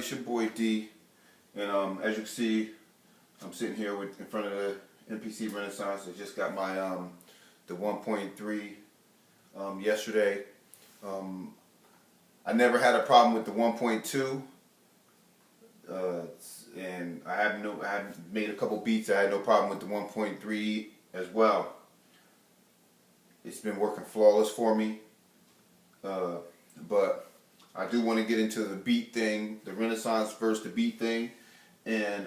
It's your boy D, and as you can see, I'm sitting here in front of the MPC Renaissance. I just got my the 1.3 yesterday. I never had a problem with the 1.2, and I have made a couple beats. I had no problem with the 1.3 as well. It's been working flawless for me, but I do want to get into the beat thing, the Renaissance versus the beat thing, and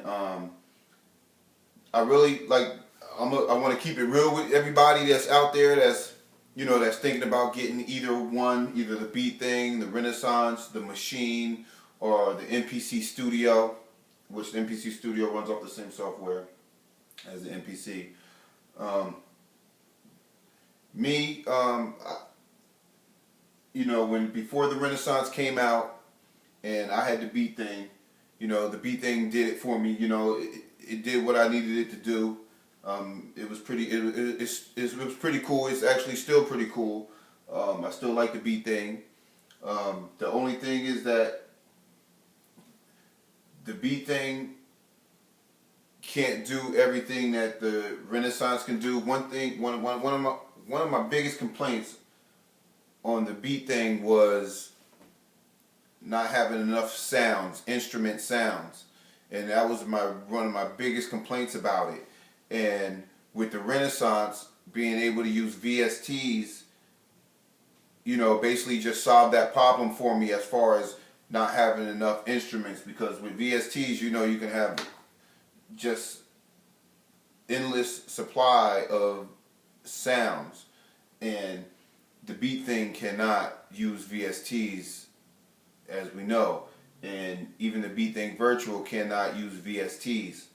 I really like. I want to keep it real with everybody that's out there that's that's thinking about getting either the beat thing, the Renaissance, the machine, or the MPC Studio, which the MPC Studio runs off the same software as the MPC. When before the Renaissance came out and I had the beat thing, the beat thing did it for me. It did what I needed it to do. It was pretty. It was pretty cool. It's actually still pretty cool. I still like the beat thing. The only thing is that the beat thing can't do everything that the Renaissance can do. One of my biggest complaints on the beat thing was not having enough sounds, instrument sounds, and that was one of my biggest complaints about it. And with the Renaissance, being able to use VSTs, basically just solved that problem for me as far as not having enough instruments. Because with VSTs, you can have just endless supply of sounds, and the beat thing cannot use VSTs, as we know, and even the beat thing virtual cannot use VSTs,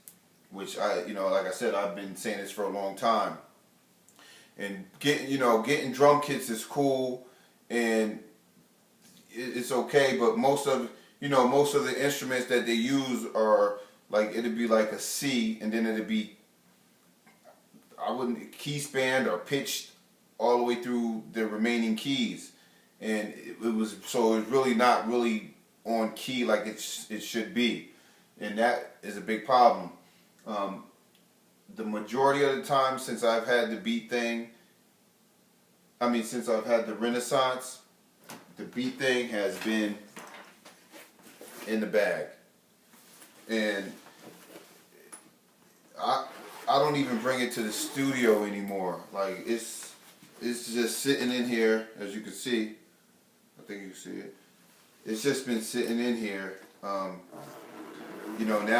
which like I said, I've been saying this for a long time. And getting drum kits is cool and it's okay, but most of the instruments that they use are like, it'd be like a C, and then it'd be, key spanned or pitched all the way through the remaining keys, and it was really not really on key like it should be, and that is a big problem. The majority of the time since I've had the beat thing, since I've had the Renaissance, the beat thing has been in the bag, and I don't even bring it to the studio anymore. Like, it's just sitting in here, as you can see. I think you can see it. It's just been sitting in here. Now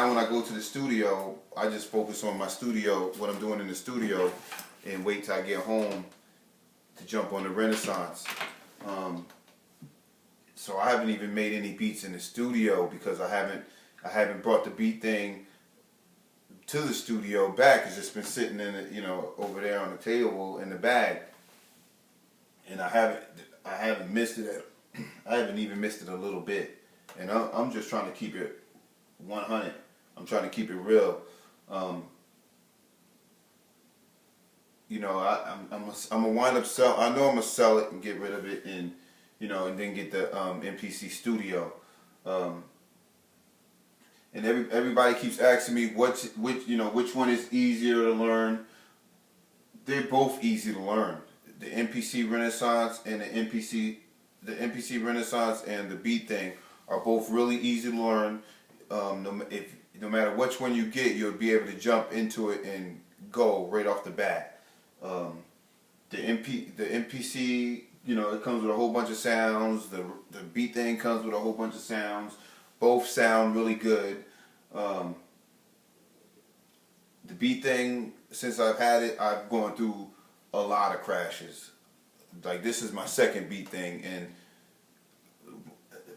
when I go to the studio, I just focus on my studio, what I'm doing in the studio, and wait till I get home to jump on the Renaissance. So I haven't even made any beats in the studio because I haven't brought the beat thing to the studio back. It's just been sitting in it, over there on the table in the bag, and I haven't missed it. I haven't even missed it a little bit, and I'm just trying to keep it 100. I'm trying to keep it real. I'm gonna wind up sell. I know I'm gonna sell it and get rid of it, and and then get the MPC Studio. And everybody keeps asking me which one is easier to learn. They're both easy to learn. The MPC Renaissance and the MPC Renaissance and the beat thing are both really easy to learn. No matter which one you get, you'll be able to jump into it and go right off the bat. The MPC, it comes with a whole bunch of sounds. The beat thing comes with a whole bunch of sounds. Both sound really good. The beat thing, since I've had it, I've gone through a lot of crashes. Like, this is my second beat thing, and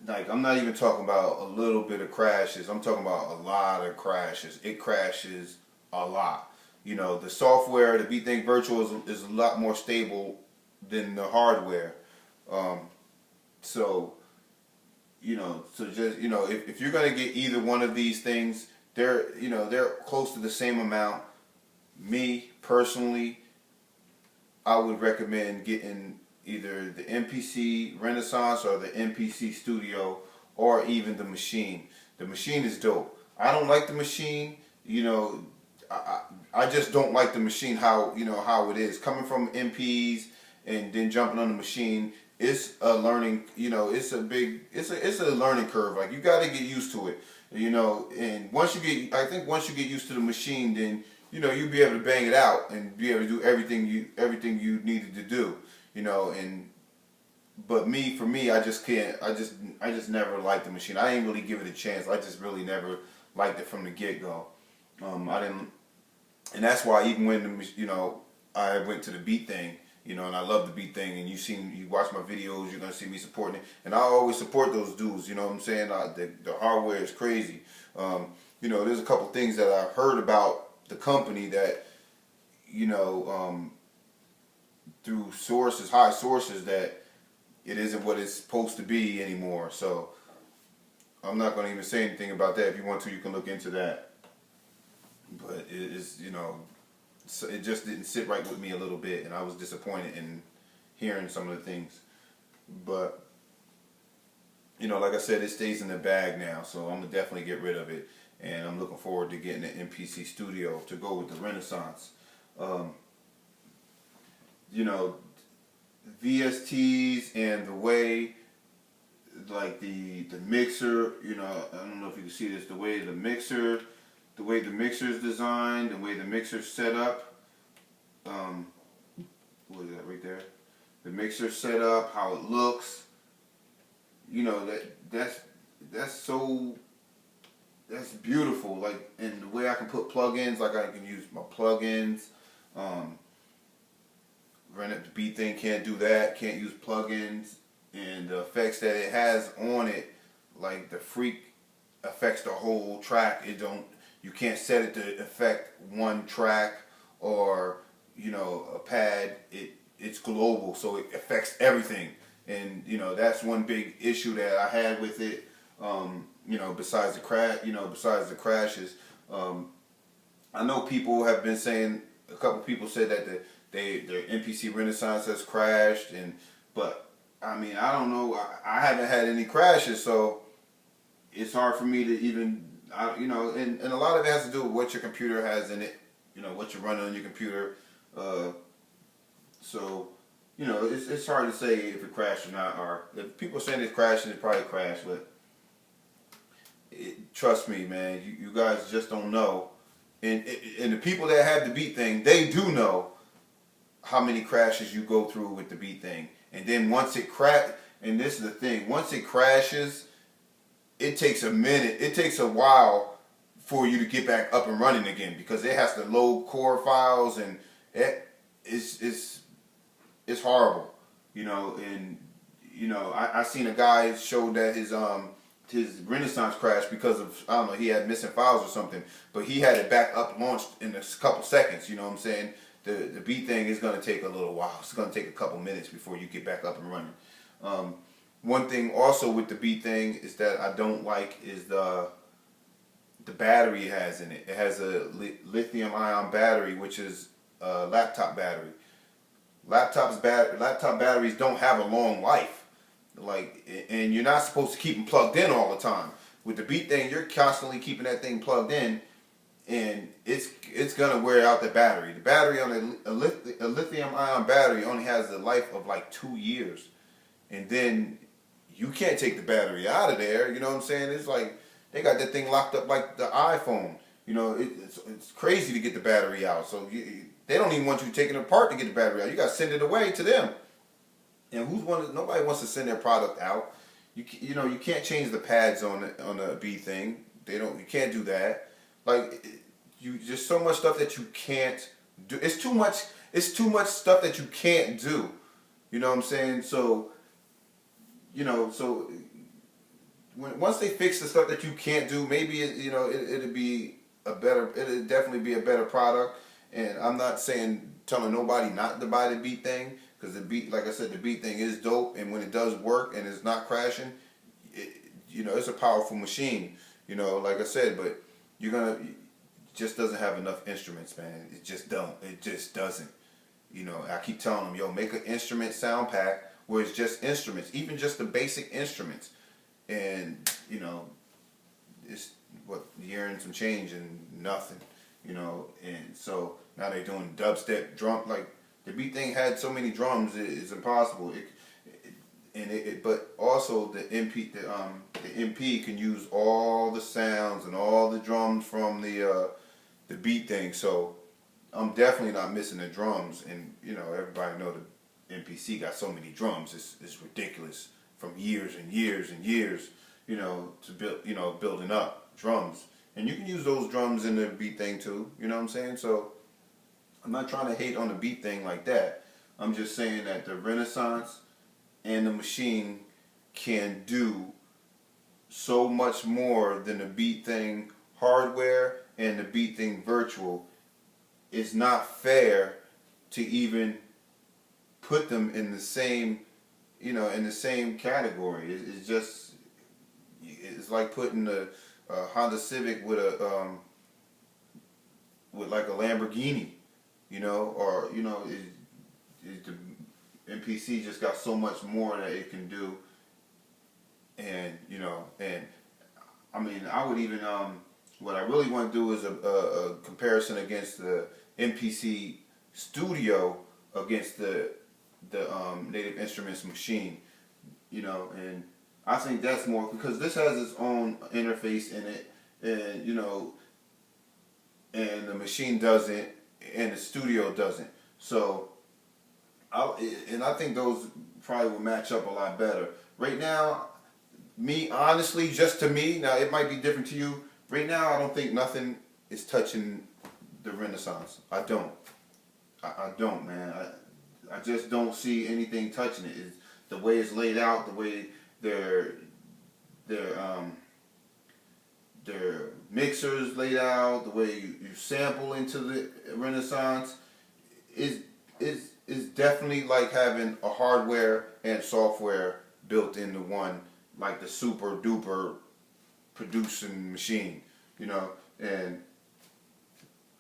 like, I'm not even talking about a little bit of crashes. I'm talking about a lot of crashes. It crashes a lot. The software, the beat thing virtual is a lot more stable than the hardware. So if you're gonna get either one of these things, they're close to the same amount. Me personally, I would recommend getting either the MPC Renaissance or the MPC Studio, or even the machine. The machine is dope. I don't like the machine, you know. I just don't like the machine how how it is coming from MPs and then jumping on the machine. It's a learning, it's a learning curve. Like, you got to get used to it, and once you get used to the machine, then you'll be able to bang it out and be able to do everything you needed to do, and but for me, I just can't. I just never liked the machine. I didn't really give it a chance. I just really never liked it from the get go. I didn't, and that's why even when I went to the Beat Thing, and I love the Beat Thing, and you watch my videos, you're gonna see me supporting it, and I always support those dudes. You know what I'm saying? The hardware is crazy. There's a couple things that I heard about the company that, through high sources, that it isn't what it's supposed to be anymore. So I'm not going to even say anything about that. If you want to, you can look into that. But it is, it just didn't sit right with me a little bit, and I was disappointed in hearing some of the things. But, like I said, it stays in the bag now, so I'm going to definitely get rid of it. And I'm looking forward to getting an MPC Studio to go with the Renaissance. VSTs and the way, like the mixer, I don't know if you can see this, the way the mixer is designed, the way the mixer's set up. What is that right there? The mixer's set up, how it looks. That's beautiful. Like, and the way I can put plugins, like I can use my plugins. The Beat Thing can't do that, can't use plugins, and the effects that it has on it, like the Freak affects the whole track. You can't set it to affect one track or a pad. It's global, so it affects everything, and that's one big issue that I had with it. Besides the crashes, I know people have been saying, a couple people said that their MPC Renaissance has crashed, but I mean, I don't know. I haven't had any crashes, so it's hard for me to even, and a lot of it has to do with what your computer has in it, what you're running on your computer. So, it's hard to say if it crashed or not. Or if people are saying it's crashing, it probably crashed, but trust me, man, you guys just don't know. And the people that have the Beat Thing, they do know how many crashes you go through with the Beat Thing. And then once it and this is the thing, once it crashes, it takes a minute, it takes a while for you to get back up and running again, because it has to load core files, and it's horrible, and I seen a guy show that his Renaissance crashed because of, I don't know, he had missing files or something, but he had it back up launched in a couple seconds. You know what I'm saying? The Beat Thing is going to take a little while. It's going to take a couple minutes before you get back up and running. One thing also with the Beat Thing is that I don't like is the battery it has in it. It has a lithium-ion battery, which is a laptop battery. Laptop batteries don't have a long life. And you're not supposed to keep them plugged in all the time. With the Beat Thing, you're constantly keeping that thing plugged in, and it's gonna wear out the battery. The battery on a lithium-ion battery only has a life of like 2 years, and then you can't take the battery out of there. You know what I'm saying? It's like they got that thing locked up like the iPhone. It's crazy to get the battery out. So they don't even want you taking it apart to get the battery out. You got to send it away to them. And nobody wants to send their product out. You can't change the pads on the Beat Thing. You can't do that. Like, just so much stuff that you can't do. It's too much stuff that you can't do. You know what I'm saying? So, once they fix the stuff that you can't do, maybe it'll definitely be a better product. And I'm not telling nobody not to buy the Beat Thing, because like I said, the Beat Thing is dope, and when it does work and it's not crashing, it's a powerful machine. Like I said, but it just doesn't have enough instruments, man. It just doesn't. I keep telling them, yo, make an instrument sound pack where it's just instruments, even just the basic instruments, and it's what, a year and some change and nothing, you know. And so now they're doing dubstep drum. Like the Beat Thing had so many drums, it's impossible. But also the MP can use all the sounds and all the drums from the Beat Thing. So I'm definitely not missing the drums. And you know, everybody know the MPC got so many drums. It's ridiculous, from years and years and years, you know, to build, you know, building up drums. And you can use those drums in the Beat Thing too. You know what I'm saying? So I'm not trying to hate on the Beat Thing like that. I'm just saying that the Renaissance and the Machine can do so much more than the Beat Thing hardware and the Beat Thing virtual. It's not fair to even put them in the same, you know, in the same category. It's just, it's like putting a Honda Civic with like a Lamborghini, you know, or you know, the MPC just got so much more that it can do. And you know, and I mean, I would even what I really want to do is a comparison against the MPC Studio against the Native Instruments Machine, you know. And I think that's more, because this has its own interface in it, and you know, and the Machine doesn't, and the Studio doesn't. So I think those probably will match up a lot better. Right now, me, honestly, just to me, now it might be different to you. Right now, I don't think nothing is touching the Renaissance. I don't. I don't, man. I just don't see anything touching it. It's the way it's laid out, the way their mixers laid out, the way you sample into the Renaissance is definitely like having a hardware and software built into one, like the super duper producing machine, you know. And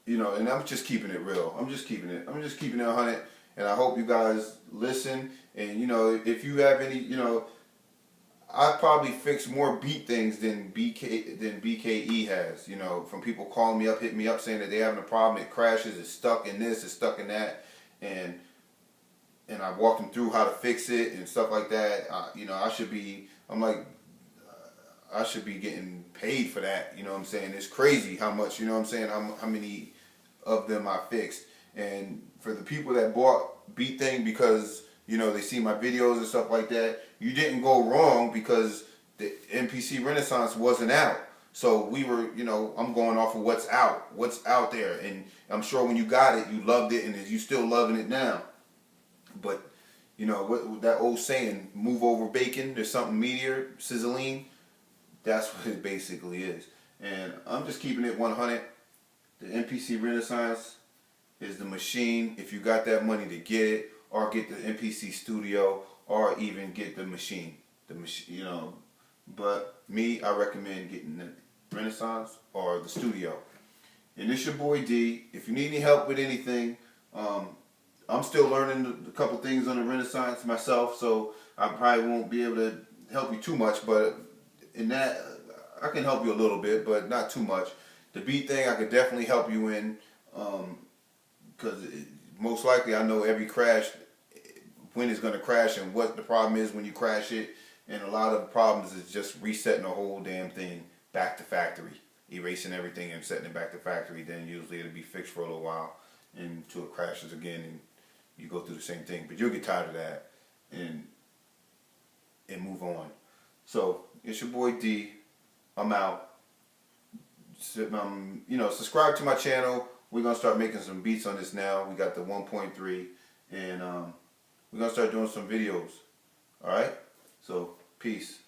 you know, and I'm just keeping it real. I'm just keeping it 100. And I hope you guys listen. And you know, if you have any, you know, I probably fix more Beat Things than BKE has. You know, from people calling me up, hitting me up, saying that they're having a problem. It crashes. It's stuck in this. It's stuck in that. And I walked them through how to fix it and stuff like that. You know, I should be getting paid for that. You know what I'm saying? It's crazy how much. You know what I'm saying? How many of them I fixed. And for the people that bought Beat Thing because, you know, they see my videos and stuff like that, you didn't go wrong, because the MPC Renaissance wasn't out. So we were, you know, I'm going off of what's out there. And I'm sure when you got it, you loved it, and you still loving it now. But, you know, what that old saying, move over bacon, there's something meatier, sizzling, that's what it basically is. And I'm just keeping it 100. The MPC Renaissance is the machine. If you got that money to get it, or get the MPC Studio, or even get the machine. You know. But me, I recommend getting the Renaissance or the Studio. And it's your boy D. If you need any help with anything, I'm still learning a couple things on the Renaissance myself, so I probably won't be able to help you too much. But in that, I can help you a little bit, but not too much. The Beat Thing, I could definitely help you in, because most likely I know every crash, when it's going to crash and what the problem is when you crash it. And a lot of the problems is just resetting the whole damn thing back to factory, erasing everything and setting it back to factory. Then usually it'll be fixed for a little while until it crashes again, and you go through the same thing. But you'll get tired of that and move on. So it's your boy D. I'm out. You know, subscribe to my channel. We're gonna start making some beats on this now. We got the 1.3, and we're gonna start doing some videos. All right. So peace.